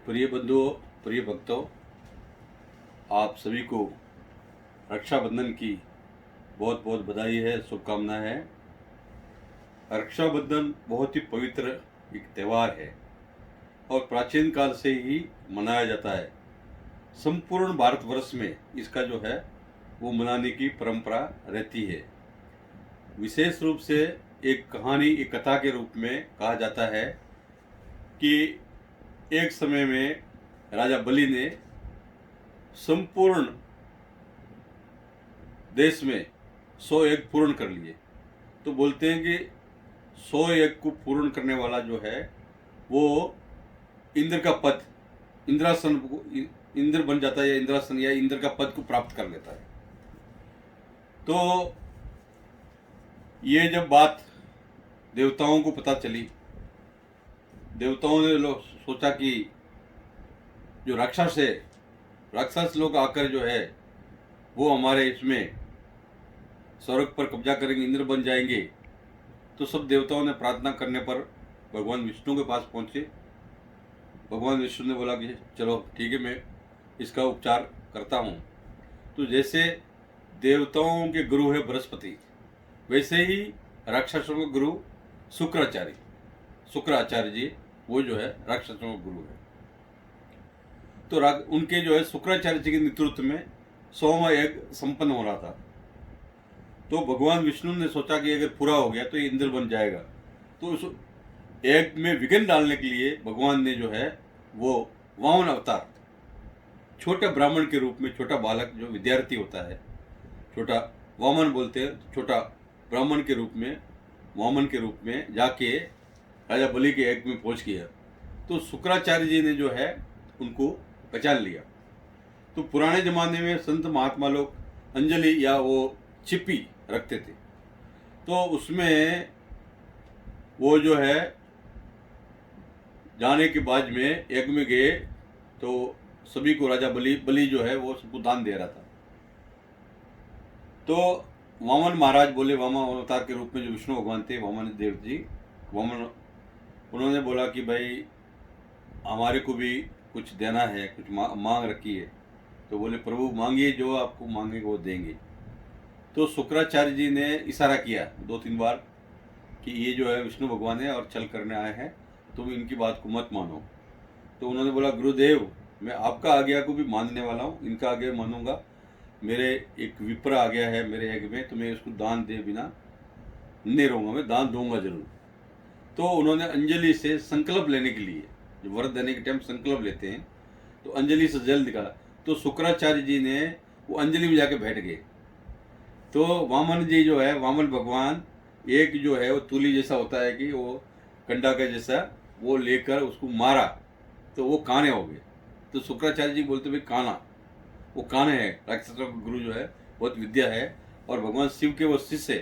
प्रिय बंधुओं, प्रिय भक्तों, आप सभी को रक्षाबंधन की बहुत बहुत बधाई है, शुभकामनाएं हैं। रक्षाबंधन बहुत ही पवित्र एक त्यौहार है और प्राचीन काल से ही मनाया जाता है। संपूर्ण भारतवर्ष में इसका जो है वो मनाने की परंपरा रहती है। विशेष रूप से एक कहानी, एक कथा के रूप में कहा जाता है कि एक समय में राजा बलि ने संपूर्ण देश में 100 यज्ञ पूर्ण कर लिए। तो बोलते हैं कि 100 यज्ञ को पूर्ण करने वाला जो है वो इंद्र का पद, इंद्रासन को, इंद्र बन जाता है, या इंद्रासन या इंद्र का पद को प्राप्त कर लेता है। तो ये जब बात देवताओं को पता चली, देवताओं ने सोचा कि जो राक्षस है, राक्षस लोग आकर जो है वो हमारे इसमें स्वर्ग पर कब्जा करेंगे, इंद्र बन जाएंगे। तो सब देवताओं ने प्रार्थना करने पर भगवान विष्णु के पास पहुंचे। भगवान विष्णु ने बोला कि चलो ठीक है, मैं इसका उपचार करता हूँ। तो जैसे देवताओं के गुरु है बृहस्पति, वैसे ही राक्षसों के गुरु शुक्राचार्य जी वो जो है राक्षसों के गुरु है। तो उनके जो है शुक्राचार्य जी के नेतृत्व में 100वां यज्ञ संपन्न हो रहा था। तो भगवान विष्णु ने सोचा कि अगर पूरा हो गया तो ये इंद्र बन जाएगा। तो उस यज्ञ में विघ्न डालने के लिए भगवान ने जो है वो वामन अवतार, छोटे ब्राह्मण के रूप में, छोटा बालक जो विद्यार्थी होता है, छोटा वामन बोलते हैं, छोटा ब्राह्मण के रूप में, वामन के रूप में जाके राजा बलि के यज्ञ में पहुंच गया। तो शुक्राचार्य जी ने जो है उनको पहचान लिया। तो पुराने जमाने में संत महात्मा लोग अंजलि या वो चिप्पी रखते थे। तो उसमें वो जो है जाने के बाद में यज्ञ में गए तो सभी को राजा बलि जो है वो सबको दान दे रहा था। तो वामन महाराज बोले, वामन अवतार के रूप में जो विष्णु भगवान थे, वामन देव जी, वामन, उन्होंने बोला कि भाई हमारे को भी कुछ देना है, कुछ मांग रखी है। तो बोले प्रभु मांगिए, जो आपको मांगेंगे वो देंगे। तो शुक्राचार्य जी ने इशारा किया 2-3 बार कि ये जो है विष्णु भगवान है और छल करने आए हैं, तुम इनकी बात को मत मानो। तो उन्होंने बोला गुरुदेव, मैं आपका आज्ञा को भी मानने वाला हूँ, इनका आज्ञा मानूंगा। मेरे एक विप्र आ गया है मेरे यज्ञ में, तो मैं उसको दान दे बिना नहीं रहूँगा, मैं दान दूंगा जरूर। तो उन्होंने अंजलि से संकल्प लेने के लिए, जो व्रत देने के टाइम संकल्प लेते हैं, तो अंजलि से जल निकाला। तो शुक्राचार्य जी ने वो अंजलि में जाके बैठ गए। तो वामन जी जो है, वामन भगवान, एक जो है वो तूली जैसा होता है कि वो कंडा का जैसा, वो लेकर उसको मारा तो वो काने हो गए। तो शुक्राचार्य जी बोलते भाई काना, वो काने है, राक्षसों का गुरु जो है बहुत विद्या है और भगवान शिव के वो शिष्य है,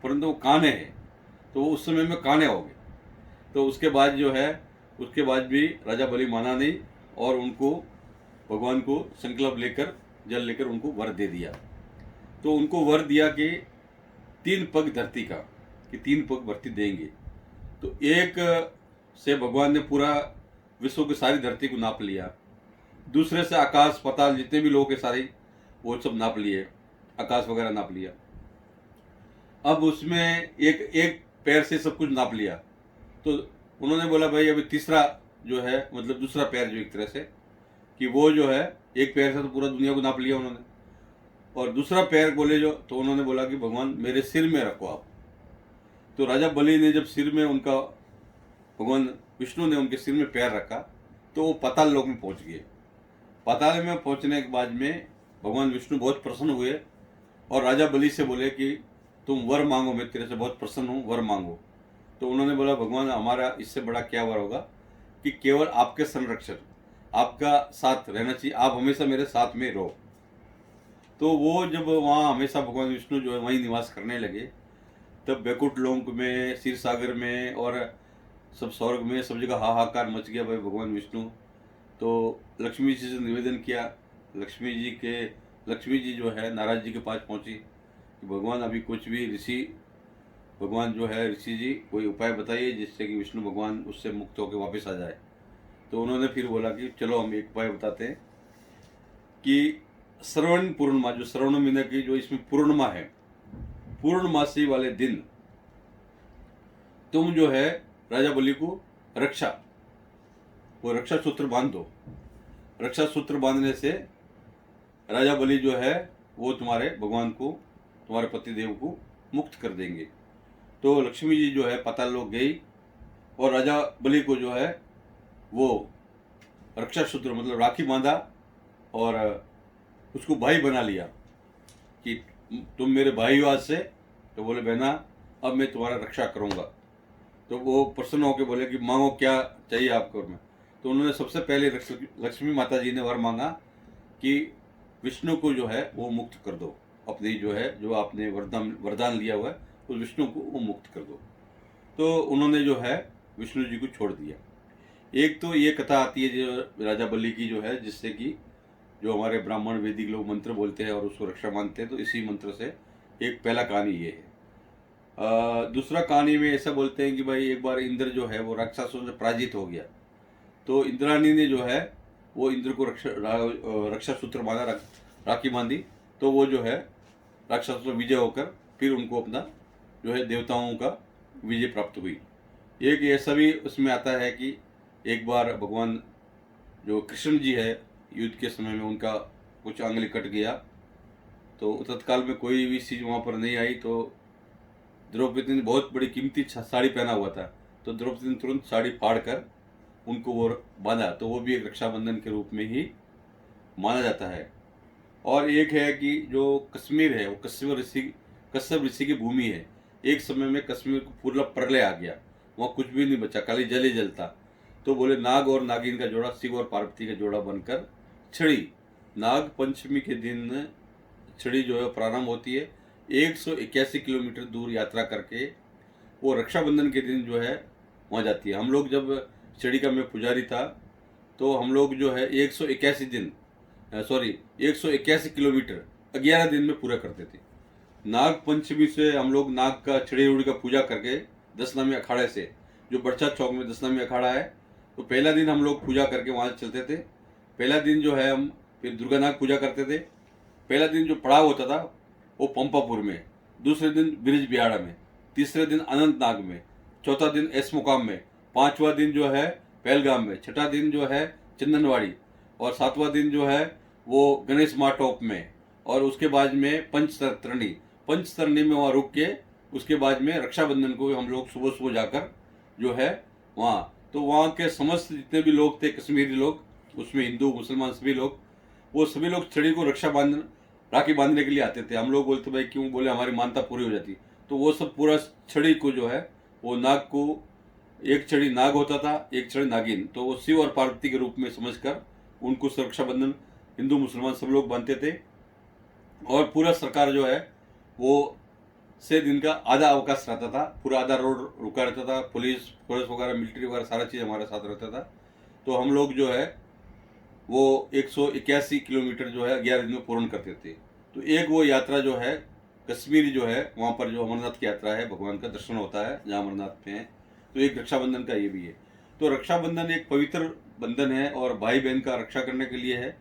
परंतु वो काने है। तो वो उस समय में काने हो गए। तो उसके बाद जो है, उसके बाद भी राजा बलि माना नहीं और उनको भगवान को संकल्प लेकर, जल लेकर उनको वर दे दिया। तो उनको वर दिया कि 3 पग धरती का, कि 3 पग धरती देंगे। तो एक से भगवान ने पूरा विश्व की सारी धरती को नाप लिया। दूसरे से आकाश पाताल जितने भी लोग के सारे वो सब नाप लिए, आकाश वगैरह नाप लिया। अब उसमें एक एक पैर से सब कुछ नाप लिया। तो उन्होंने बोला भाई अभी तीसरा जो है, मतलब दूसरा पैर जो एक तरह से, कि वो जो है एक पैर से तो पूरा दुनिया को नाप लिया उन्होंने, और दूसरा पैर बोले जो, तो उन्होंने बोला कि भगवान मेरे सिर में रखो आप। तो राजा बलि ने जब सिर में उनका, भगवान विष्णु ने उनके सिर में पैर रखा तो वो पाताल लोक में पहुंच गए। पाताल में पहुंचने के बाद में भगवान विष्णु बहुत प्रसन्न हुए और राजा बलि से बोले कि तुम वर मांगो, मैं तेरे से बहुत प्रसन्न हूँ, वर मांगो। तो उन्होंने बोला भगवान हमारा इससे बड़ा क्या वर होगा कि केवल आपके संरक्षण, आपका साथ रहना चाहिए, आप हमेशा मेरे साथ में रहो। तो वो जब वहाँ हमेशा भगवान विष्णु जो है वहीं निवास करने लगे, तब बैकुंठ लोक में, क्षीर सागर में और सब स्वर्ग में सब जगह हाहाकार मच गया भाई भगवान विष्णु। तो लक्ष्मी जी से निवेदन किया, लक्ष्मी जी जो है नारद जी के पास पहुंची कि भगवान अभी कुछ भी भगवान जो है ऋषि जी कोई उपाय बताइए जिससे कि विष्णु भगवान उससे मुक्त होकर वापस आ जाए। तो उन्होंने फिर बोला कि चलो हम एक उपाय बताते हैं कि श्रवण पूर्णिमा, जो श्रवण महीने की जो इसमें पूर्णिमा है, पूर्णमासी वाले दिन तुम जो है राजा बलि को वो रक्षा सूत्र बांध दो। रक्षा सूत्र बांधने से राजा बलि जो है वो तुम्हारे भगवान को, तुम्हारे पति देव को मुक्त कर देंगे। तो लक्ष्मी जी जो है पाताल लोक गई और राजा बलि को जो है वो रक्षा सूत्र मतलब राखी बांधा और उसको भाई बना लिया कि तुम मेरे भाई हो आज से। तो बोले बहना अब मैं तुम्हारा रक्षा करूंगा। तो वो प्रसन्न होकर बोले कि मांगो क्या चाहिए आपको। मैं तो उन्होंने सबसे पहले लक्ष्मी माता जी ने वर मांगा कि विष्णु को जो है वो मुक्त कर दो, अपनी जो है जो आपने वरदान लिया हुआ है उस विष्णु को वो मुक्त कर दो। तो उन्होंने जो है विष्णु जी को छोड़ दिया। एक तो ये कथा आती है जो राजा बलि की जो है, जिससे कि जो हमारे ब्राह्मण वैदिक लोग मंत्र बोलते हैं और उसको रक्षा मानते हैं, तो इसी मंत्र से एक पहला कहानी ये है। दूसरा कहानी में ऐसा बोलते हैं कि भाई एक बार इंद्र जो है वो राक्षसों से पराजित हो गया, तो इंद्राणी ने जो है वो इंद्र को रक्षा सूत्र बांधा, राखी बांधी। तो वो जो है राक्षसों से विजय होकर फिर उनको अपना जो है देवताओं का विजय प्राप्त हुई। एक ऐसा भी उसमें आता है कि एक बार भगवान जो कृष्ण जी है युद्ध के समय में उनका कुछ अंगुली कट गया, तो तत्काल में कोई भी चीज़ वहाँ पर नहीं आई। तो द्रौपदी ने बहुत बड़ी कीमती साड़ी पहना हुआ था, तो द्रौपदी ने तुरंत साड़ी फाड़ कर उनको वो बांधा। तो वो भी एक रक्षाबंधन के रूप में ही माना जाता है। और एक है कि जो कश्मीर है वो कश्यप ऋषि की भूमि है। एक समय में कश्मीर को पूरा प्रलय आ गया, वहाँ कुछ भी नहीं बचा, खाली जल ही जलता। तो बोले नाग और नागिन का जोड़ा, शिव और पार्वती का जोड़ा बनकर छड़ी, नाग पंचमी के दिन छड़ी जो है प्रारंभ होती है। 181 किलोमीटर दूर यात्रा करके वो रक्षाबंधन के दिन जो है वहाँ जाती है। हम लोग जब छड़ी का मैं पुजारी था तो हम लोग जो है 181 किलोमीटर 11 दिन में पूरा करते थे। नाग पंचमी से हम लोग नाग का छड़ी उड़ी का पूजा करके दशनामी अखाड़े से, जो बड़चा चौक में दशनामी अखाड़ा है, तो पहला दिन हम लोग पूजा करके वहाँ चलते थे। पहला दिन जो है हम फिर दुर्गा नाग पूजा करते थे। पहला दिन जो पड़ाव होता था वो पंपापुर में, दूसरे दिन ब्रिज बिहाड़ा में, तीसरे दिन अनंतनाग में, चौथा दिन एस मुकाम में, पांचवा दिन जो है पहलगाम में, छठा दिन जो है चंदनवाड़ी, और सातवां दिन जो है वो गणेश माटोप में, और उसके बाद में पंचतरणी में वहाँ रुक के उसके बाद में रक्षाबंधन को हम लोग सुबह सुबह जाकर जो है वहाँ, तो वहाँ के समस्त जितने भी लोग थे कश्मीरी लोग, उसमें हिंदू मुसलमान सभी लोग, वो सभी लोग छड़ी को राखी बांधने के लिए आते थे। हम लोग बोलते भाई क्यों, बोले हमारी मानता पूरी हो जाती। तो वो सब पूरा छड़ी को जो है वो नाग को, एक छड़ी नाग होता था, एक छड़ी नागिन, तो वो शिव और पार्वती के रूप में समझकर उनको रक्षाबंधन हिंदू मुसलमान सब लोग बांधते थे। और पूरा सरकार जो है वो से दिन का आधा अवकाश रहता था, पूरा आधा रोड रुका रहता था, पुलिस वगैरह मिलिट्री वगैरह सारा चीज़ हमारे साथ रहता था। तो हम लोग जो है वो 181 किलोमीटर जो है 11 दिन में पूर्ण करते थे। तो एक वो यात्रा जो है कश्मीर जो है वहाँ पर जो अमरनाथ की यात्रा है, भगवान का दर्शन होता है जहाँ अमरनाथ में है, तो एक रक्षाबंधन का ये भी है। तो रक्षाबंधन एक पवित्र बंधन है और भाई बहन का रक्षा करने के लिए है।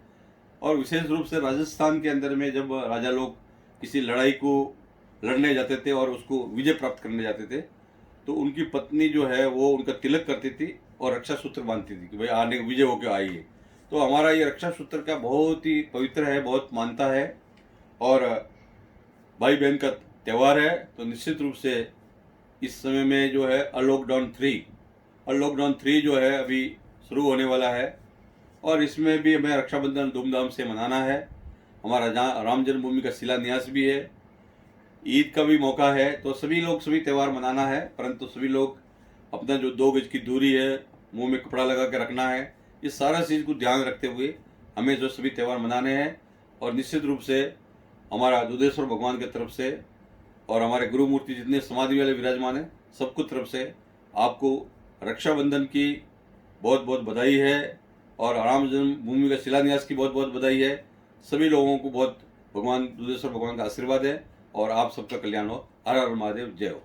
और विशेष रूप से राजस्थान के अंदर में जब राजा लोग किसी लड़ाई को लड़ने जाते थे और उसको विजय प्राप्त करने जाते थे, तो उनकी पत्नी जो है वो उनका तिलक करती थी और रक्षा सूत्र बांधती थी कि भाई आने विजय होकर आइए। तो हमारा ये रक्षा सूत्र का बहुत ही पवित्र है, बहुत मानता है और भाई बहन का त्यौहार है। तो निश्चित रूप से इस समय में जो है लॉकडाउन 3 जो है अभी शुरू होने वाला है, और इसमें भी हमें रक्षाबंधन धूमधाम से मनाना है। हमारा जहाँ राम जन्मभूमि का शिलान्यास भी है, ईद का भी मौका है, तो सभी लोग सभी त्यौहार मनाना है, परंतु सभी लोग अपना जो 2 गज की दूरी है, मुंह में कपड़ा लगा के रखना है, इस सारा चीज़ को ध्यान रखते हुए हमें जो सभी त्यौहार मनाने हैं। और निश्चित रूप से हमारा दुधेश्वर भगवान की तरफ से और हमारे गुरु मूर्ति जितने समाधि वाले विराजमान हैं सबको तरफ से आपको रक्षाबंधन की बहुत बहुत बधाई है और राम जन्मभूमि का शिलान्यास की बहुत बहुत बधाई है। सभी लोगों को बहुत भगवान दुधेश्वर भगवान का आशीर्वाद है और आप सबका कल्याण हो। हर हर महादेव, जय हो।